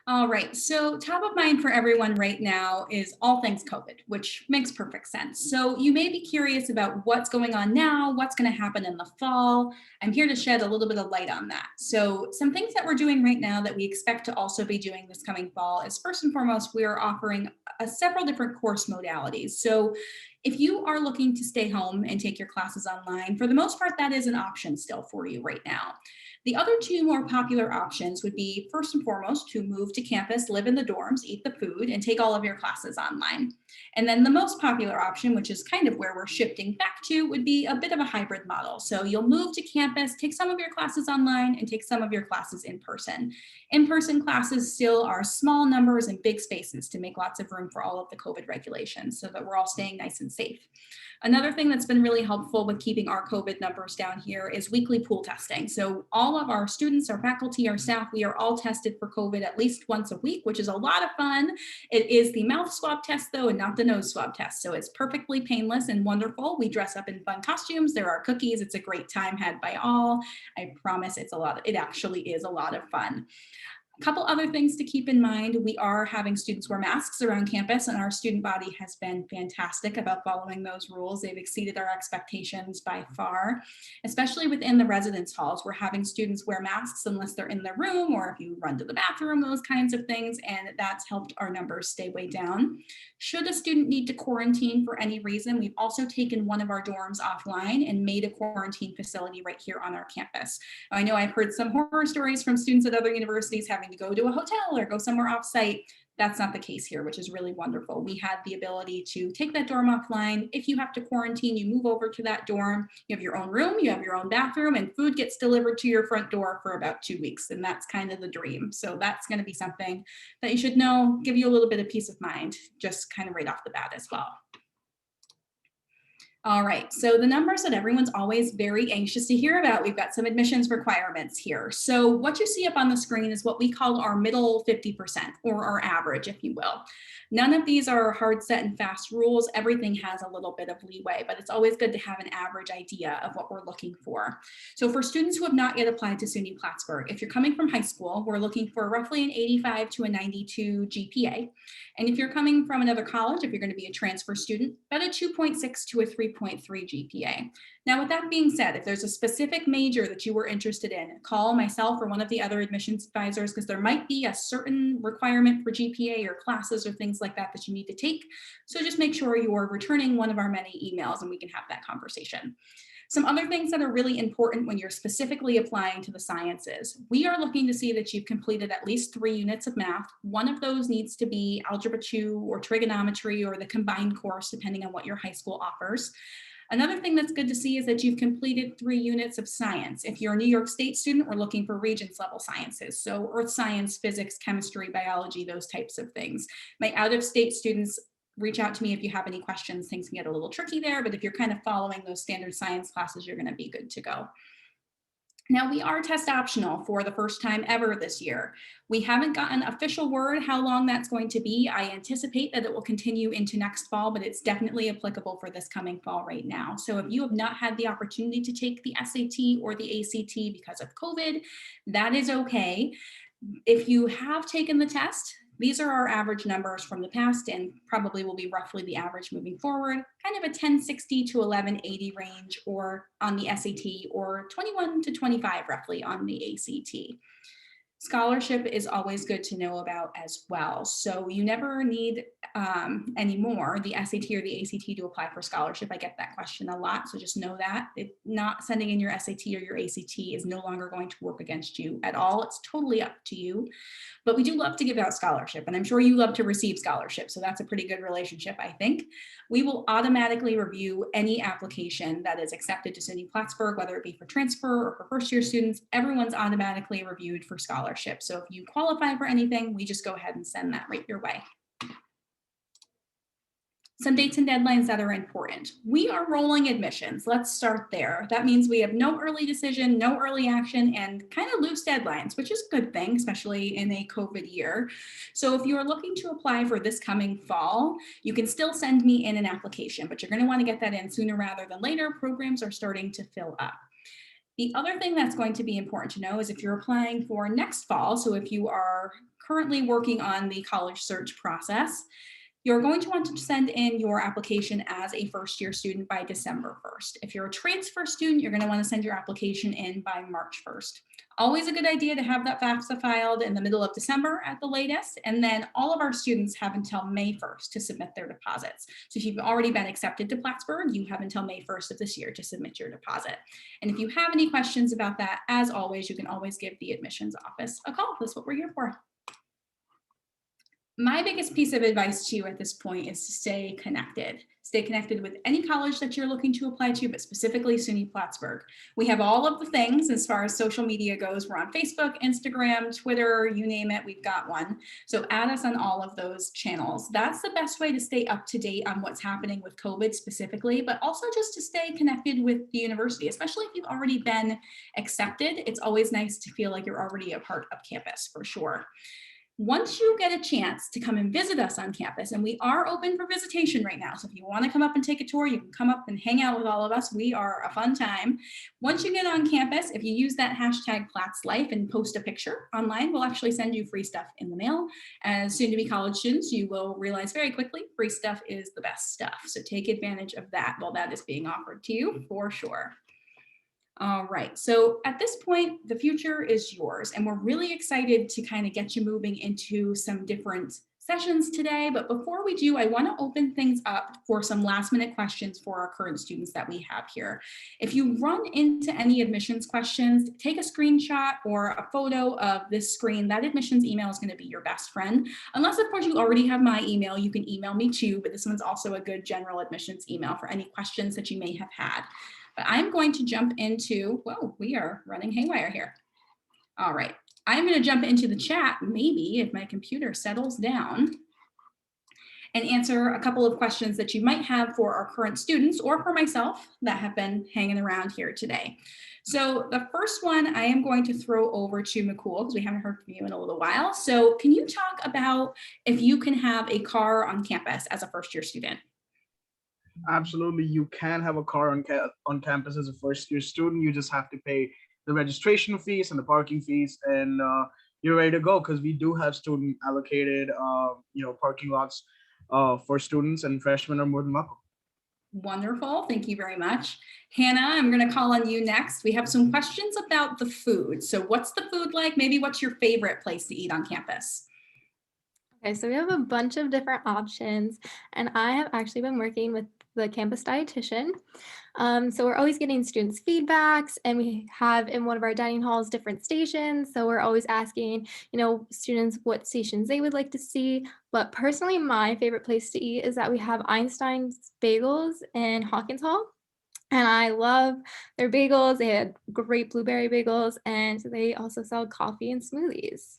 All right, so top of mind for everyone right now is all things COVID, which makes perfect sense. So you may be curious about what's going on now, what's going to happen in the fall. I'm here to shed a little bit of light on that. So some things that we're doing right now that we expect to also be doing this coming fall is, first and foremost, we are offering several different course modalities. So if you are looking to stay home and take your classes online, for the most part, that is an option still for you right now. The other two more popular options would be, first and foremost, to move to campus, live in the dorms, eat the food, and take all of your classes online. And then the most popular option, which is kind of where we're shifting back to, would be a bit of a hybrid model. So you'll move to campus, take some of your classes online, and take some of your classes in person. In-person classes still are small numbers and big spaces to make lots of room for all of the COVID regulations so that we're all staying nice and safe. Another thing that's been really helpful with keeping our COVID numbers down here is weekly pool testing. So all of our students, our faculty, our staff, we are all tested for COVID at least once a week, which is a lot of fun. It is the mouth swab test though, and not the nose swab test. So it's perfectly painless and wonderful. We dress up in fun costumes. There are cookies. It's a great time had by all. I promise it actually is a lot of fun. A couple other things to keep in mind. We are having students wear masks around campus, and our student body has been fantastic about following those rules. They've exceeded our expectations by far, especially within the residence halls. We're having students wear masks unless they're in their room or if you run to the bathroom, those kinds of things, and that's helped our numbers stay way down. Should a student need to quarantine for any reason, we've also taken one of our dorms offline and made a quarantine facility right here on our campus. I know I've heard some horror stories from students at other universities having to go to a hotel or go somewhere off-site. That's not the case here, which is really wonderful. We had the ability to take that dorm offline. If you have to quarantine, you move over to that dorm. You have your own room, you have your own bathroom, and food gets delivered to your front door for about 2 weeks. And that's kind of the dream. So that's going to be something that you should know, give you a little bit of peace of mind, just kind of right off the bat as well. All right, so the numbers that everyone's always very anxious to hear about, we've got some admissions requirements here. So what you see up on the screen is what we call our middle 50%, or our average, if you will. None of these are hard set and fast rules. Everything has a little bit of leeway, but it's always good to have an average idea of what we're looking for. So for students who have not yet applied to SUNY Plattsburgh, if you're coming from high school, we're looking for roughly an 85 to a 92 GPA. And if you're coming from another college, if you're going to be a transfer student, about a 2.6 to a 3.3 GPA. Now, with that being said, if there's a specific major that you were interested in, call myself or one of the other admissions advisors, because there might be a certain requirement for GPA or classes or things like that that you need to take. So just make sure you're returning one of our many emails and we can have that conversation. Some other things that are really important when you're specifically applying to the sciences. We are looking to see that you've completed at least 3 units of math. One of those needs to be Algebra 2 or trigonometry or the combined course, depending on what your high school offers. Another thing that's good to see is that you've completed 3 units of science. If you're a New York State student, we're looking for Regents level sciences. So earth science, physics, chemistry, biology, those types of things. My out-of-state students, reach out to me if you have any questions. Things can get a little tricky there, but if you're kind of following those standard science classes, you're going to be good to go. Now, we are test optional for the first time ever this year. We haven't gotten official word how long that's going to be. I anticipate that it will continue into next fall, but it's definitely applicable for this coming fall right now. So if you have not had the opportunity to take the SAT or the ACT because of COVID, that is okay. If you have taken the test, these are our average numbers from the past and probably will be roughly the average moving forward, kind of a 1060 to 1180 range or on the SAT or 21 to 25 roughly on the ACT. Scholarship is always good to know about as well. So you never need anymore the SAT or the ACT to apply for scholarship. I get that question a lot, so just know that. Not sending in your SAT or your ACT is no longer going to work against you at all. It's totally up to you. But we do love to give out scholarship, and I'm sure you love to receive scholarship, so that's a pretty good relationship, I think. We will automatically review any application that is accepted to SUNY Plattsburgh, whether it be for transfer or for first-year students. Everyone's automatically reviewed for scholarship. So if you qualify for anything, we just go ahead and send that right your way. Some dates and deadlines that are important. We are rolling admissions. Let's start there. That means we have no early decision, no early action, and kind of loose deadlines, which is a good thing, especially in a COVID year. So if you are looking to apply for this coming fall, you can still send me in an application, but you're going to want to get that in sooner rather than later. Programs are starting to fill up. The other thing that's going to be important to know is if you're applying for next fall, so if you are currently working on the college search process, you're going to want to send in your application as a first-year student by December 1st. If you're a transfer student, you're going to want to send your application in by March 1st. Always a good idea to have that FAFSA filed in the middle of December at the latest, and then all of our students have until May 1st to submit their deposits. So if you've already been accepted to Plattsburgh, you have until May 1st of this year to submit your deposit. And if you have any questions about that, as always, you can always give the admissions office a call. That's what we're here for. My biggest piece of advice to you at this point is to stay connected. Stay connected with any college that you're looking to apply to, but specifically SUNY Plattsburgh. We have all of the things as far as social media goes. We're on Facebook, Instagram, Twitter, you name it, we've got one. So add us on all of those channels. That's the best way to stay up to date on what's happening with COVID specifically, but also just to stay connected with the university, especially if you've already been accepted. It's always nice to feel like you're already a part of campus for sure. Once you get a chance to come and visit us on campus, and we are open for visitation right now, so if you want to come up and take a tour, you can come up and hang out with all of us. We are a fun time. Once you get on campus, if you use that hashtag PlattsLife and post a picture online, we'll actually send you free stuff in the mail. As soon-to-be college students, you will realize very quickly, free stuff is the best stuff. So take advantage of that while that is being offered to you for sure. All right, so at this point, the future is yours, and we're really excited to kind of get you moving into some different sessions today. But before we do, I want to open things up for some last minute questions for our current students that we have here. If you run into any admissions questions, take a screenshot or a photo of this screen. That admissions email is going to be your best friend. Unless, of course, you already have my email, you can email me too, but this one's also a good general admissions email for any questions that you may have had. But I'm going to jump into, whoa, we are running haywire here. All right, I'm going to jump into the chat, maybe if my computer settles down. and answer a couple of questions that you might have for our current students or for myself that have been hanging around here today. So the first one I am going to throw over to Mukul because we haven't heard from you in a little while. So can you talk about if you can have a car on campus as a first-year student? Absolutely, you can have a car on campus as a first-year student. You just have to pay the registration fees and the parking fees, and you're ready to go because we do have student allocated, parking lots for students, and freshmen are more than welcome. Wonderful. Thank you very much. Hannah, I'm going to call on you next. We have some questions about the food. So what's the food like? Maybe what's your favorite place to eat on campus? Okay, so we have a bunch of different options, and I have actually been working with the campus dietitian. So we're always getting students' feedbacks, and we have in one of our dining halls different stations. So we're always asking, students what stations they would like to see. But personally, my favorite place to eat is that we have Einstein's Bagels in Hawkins Hall. And I love their bagels. They had great blueberry bagels, and they also sell coffee and smoothies.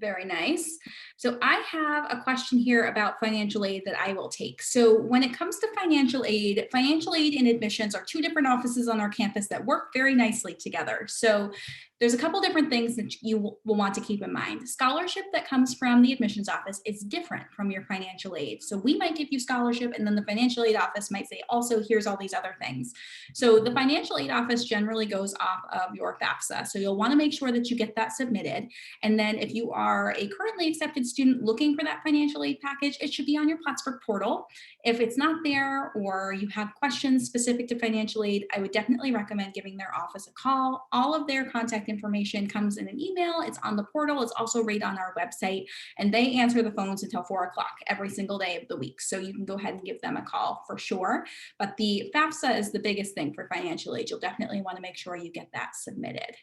Very nice. So I have a question here about financial aid that I will take. So when it comes to financial aid and admissions are two different offices on our campus that work very nicely together. So there's a couple different things that you will want to keep in mind. Scholarship that comes from the admissions office is different from your financial aid. So we might give you scholarship, and then the financial aid office might say, also, here's all these other things. So the financial aid office generally goes off of your FAFSA. So you'll want to make sure that you get that submitted. And then if you are a currently accepted student looking for that financial aid package, it should be on your Plattsburgh portal. If it's not there, or you have questions specific to financial aid, I would definitely recommend giving their office a call. All of their contact information comes in an email. It's on the portal. It's also right on our website, and they answer the phones until 4 o'clock every single day of the week. So you can go ahead and give them a call for sure. But the FAFSA is the biggest thing for financial aid. You'll definitely want to make sure you get that submitted.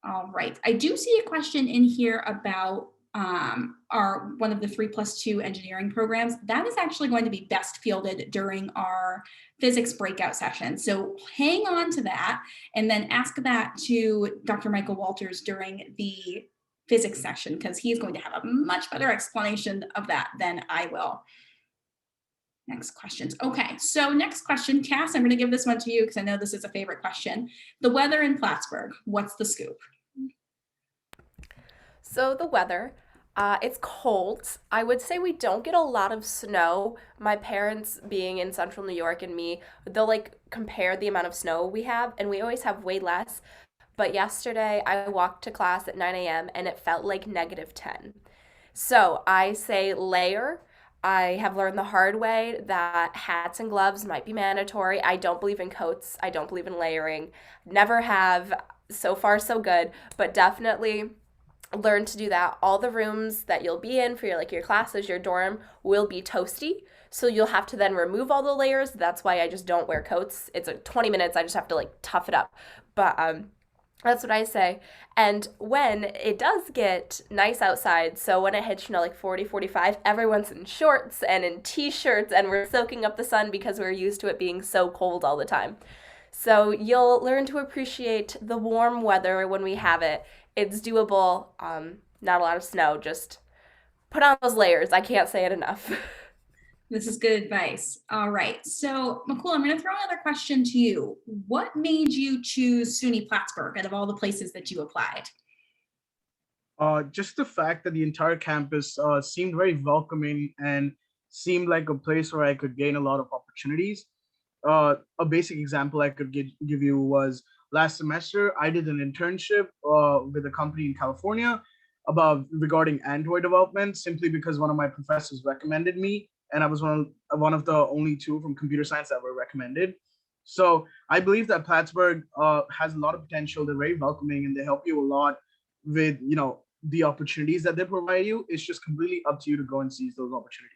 All right. I do see a question in here about our one of the 3+2 engineering programs. That is actually going to be best fielded during our physics breakout session. So hang on to that and then ask that to Dr. Michael Walters during the physics session, because he's going to have a much better explanation of that than I will. Next questions. Okay, so next question, Cass, I'm going to give this one to you because I know this is a favorite question. The weather in Plattsburgh, what's the scoop? So the weather, it's cold. I would say we don't get a lot of snow. My parents being in central New York and me, they'll like compare the amount of snow we have, and we always have way less. But yesterday I walked to class at 9 a.m. and it felt like -10. So I say layer. I have learned the hard way that hats and gloves might be mandatory. I don't believe in coats. I don't believe in layering. Never have. So far, so good. But definitely learn to do that. All the rooms that you'll be in for your classes, your dorm will be toasty. So you'll have to then remove all the layers. That's why I just don't wear coats. It's like 20 minutes. I just have to like tough it up. But that's what I say. And when it does get nice outside, so when it hits, like 40, 45, everyone's in shorts and in t-shirts, and we're soaking up the sun because we're used to it being so cold all the time. So you'll learn to appreciate the warm weather when we have it. It's doable. Not a lot of snow. Just put on those layers. I can't say it enough. This is good advice. All right. So, Mukul, I'm going to throw another question to you. What made you choose SUNY Plattsburgh out of all the places that you applied? Just the fact that the entire campus seemed very welcoming and seemed like a place where I could gain a lot of opportunities. A basic example I could give you was last semester, I did an internship with a company in California regarding Android development, simply because one of my professors recommended me, and I was one of the only two from computer science that were recommended. So I believe that Plattsburgh has a lot of potential. They're very welcoming, and they help you a lot with the opportunities that they provide you. It's just completely up to you to go and seize those opportunities.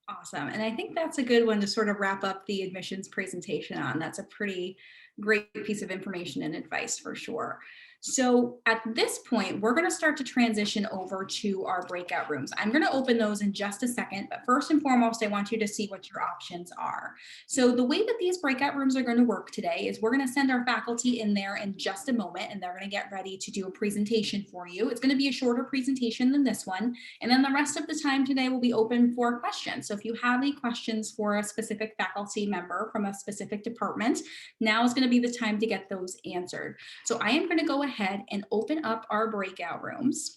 Awesome. And I think that's a good one to sort of wrap up the admissions presentation on. That's a pretty great piece of information and advice for sure. So at this point, we're going to start to transition over to our breakout rooms. I'm going to open those in just a second, but first and foremost, I want you to see what your options are. So the way that these breakout rooms are going to work today is we're going to send our faculty in there in just a moment, and they're going to get ready to do a presentation for you. It's going to be a shorter presentation than this one. And then the rest of the time today will be open for questions. So if you have any questions for a specific faculty member from a specific department, now is going to be the time to get those answered. So I am going to go ahead and open up our breakout rooms.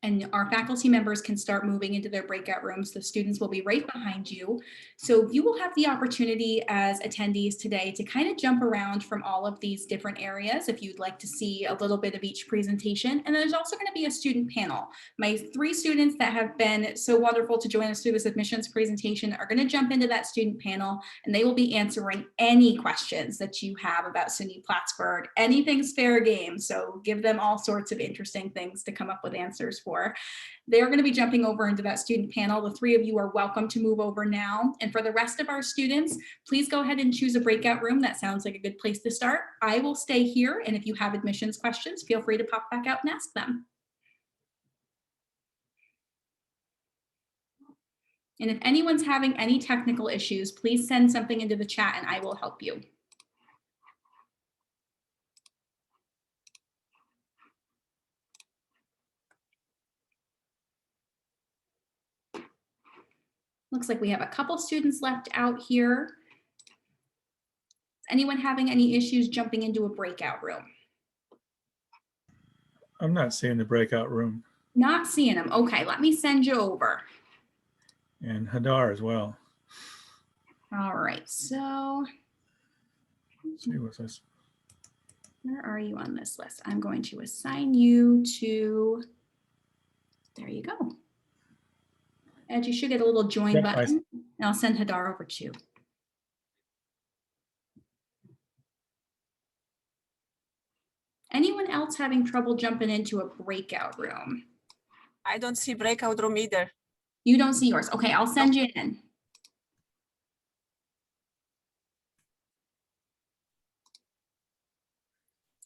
And our faculty members can start moving into their breakout rooms. The students will be right behind you. So you will have the opportunity as attendees today to kind of jump around from all of these different areas if you'd like to see a little bit of each presentation. And then there's also going to be a student panel. My 3 students that have been so wonderful to join us through this admissions presentation are going to jump into that student panel, and they will be answering any questions that you have about SUNY Plattsburgh. Anything's fair game, so give them all sorts of interesting things to come up with answers for. They're going to be jumping over into that student panel. The 3 of you are welcome to move over now. And for the rest of our students, please go ahead and choose a breakout room. That sounds like a good place to start. I will stay here, and if you have admissions questions, feel free to pop back out and ask them. And if anyone's having any technical issues, please send something into the chat and I will help you. Looks like we have a couple students left out here. Is anyone having any issues jumping into a breakout room? I'm not seeing the breakout room. Not seeing them. Okay, let me send you over. And Hadar as well. All right, so Let's see what's this. where are you on this list? I'm going to assign you to, there you go. And you should get a little join Yep, button, and I'll send Hadar over too. Anyone else having trouble jumping into a breakout room? I don't see breakout room either. You don't see yours. Okay, I'll send you in.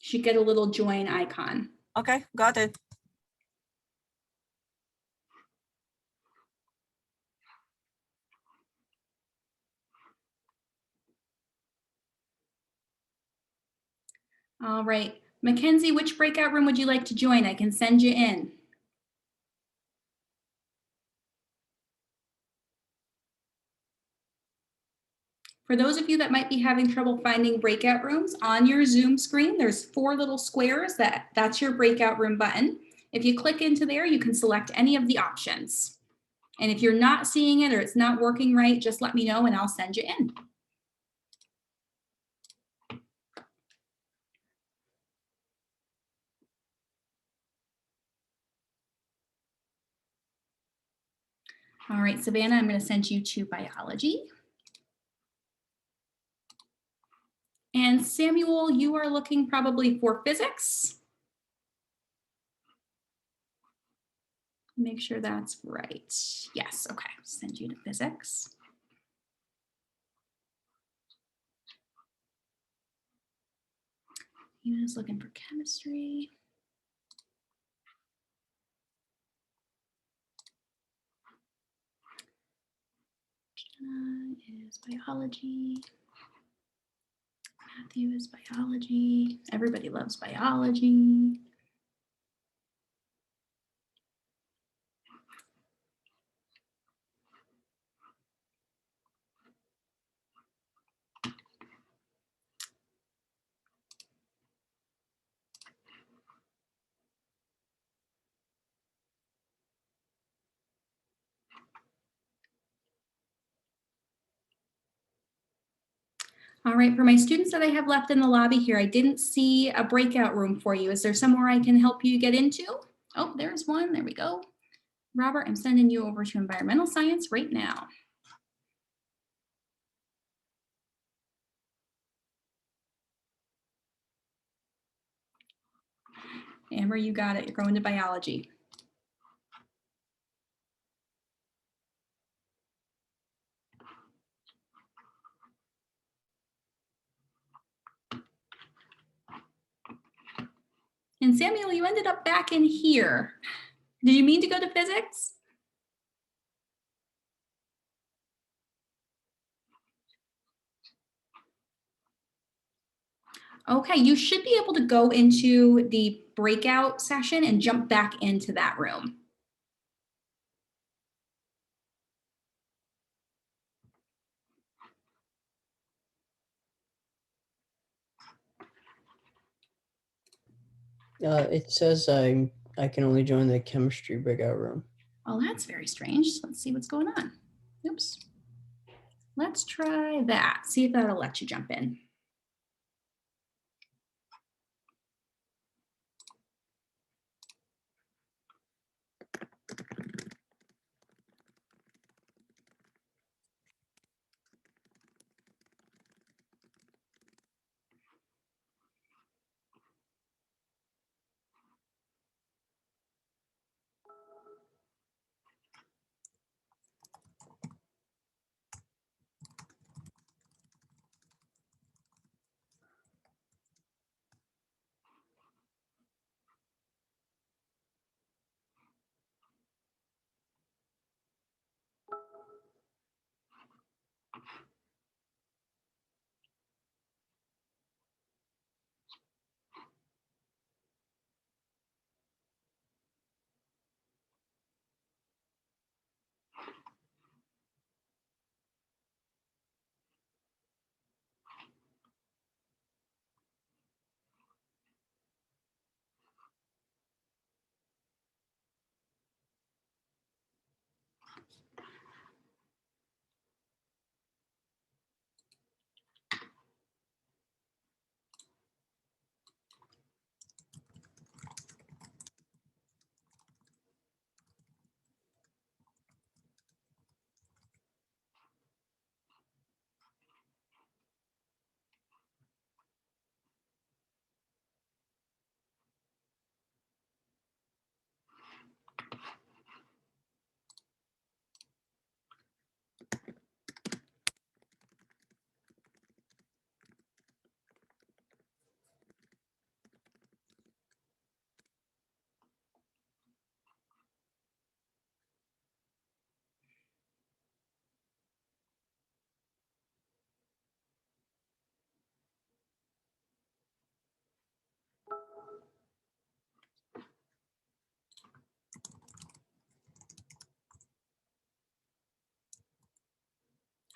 Should get a little join icon. Okay, got it. All right, Mackenzie, which breakout room would you like to join? I can send you in. For those of you that might be having trouble finding breakout rooms, on your Zoom screen, there's 4 little squares that's your breakout room button. If you click into there, you can select any of the options. And if you're not seeing it or it's not working right, just let me know and I'll send you in. All right, Savannah, I'm going to send you to biology. And Samuel, you are looking probably for physics. Make sure that's right. Yes, okay, send you to physics. Eunice looking for chemistry. Jenna is biology. Matthew is biology. Everybody loves biology. All right, for my students that I have left in the lobby here, I didn't see a breakout room for you. Is there somewhere I can help you get into? Oh, there's one. There we go. Robert, I'm sending you over to environmental science right now. Amber, you got it. You're going to biology. And Samuel, you ended up back in here. Did you mean to go to physics? Okay, you should be able to go into the breakout session and jump back into that room. It says I can only join the chemistry breakout room. Well, that's very strange. Let's see what's going on. Oops. Let's try that. See if that'll let you jump in.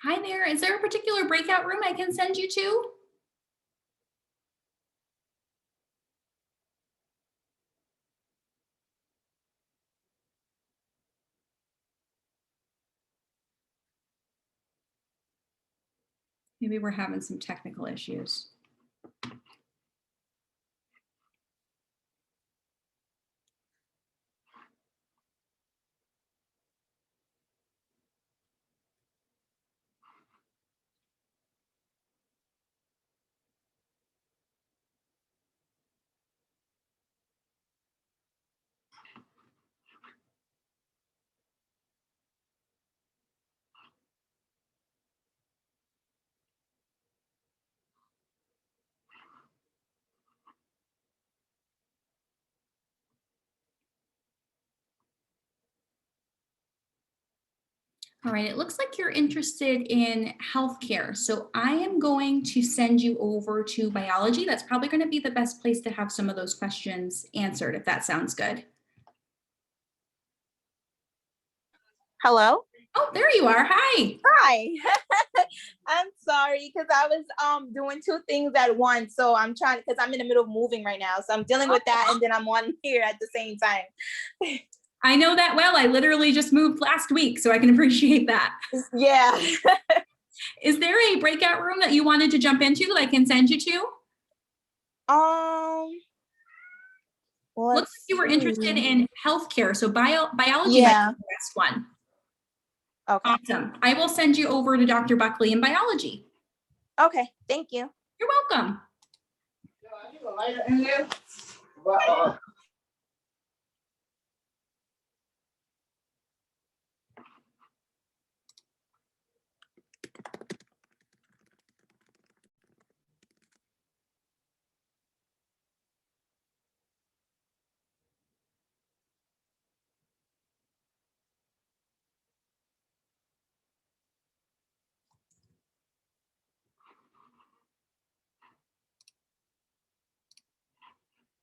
Hi there. Is there a particular breakout room I can send you to? Maybe we're having some technical issues. All right, it looks like you're interested in healthcare. So I am going to send you over to biology. That's probably going to be the best place to have some of those questions answered, if that sounds good. Hello? Oh, there you are. Hi. Hi. I'm sorry because I was doing two things at once. So I'm trying, because I'm in the middle of moving right now. So I'm dealing with that and then I'm on here at the same time. I know that well. I literally just moved last week, so I can appreciate that. Yeah. Is there a breakout room that you wanted to jump into that I can send you to? Looks like you were interested in healthcare, so biology might be the best one. Okay. Awesome. I will send you over to Dr. Buckley in biology. Okay, thank you. You're welcome.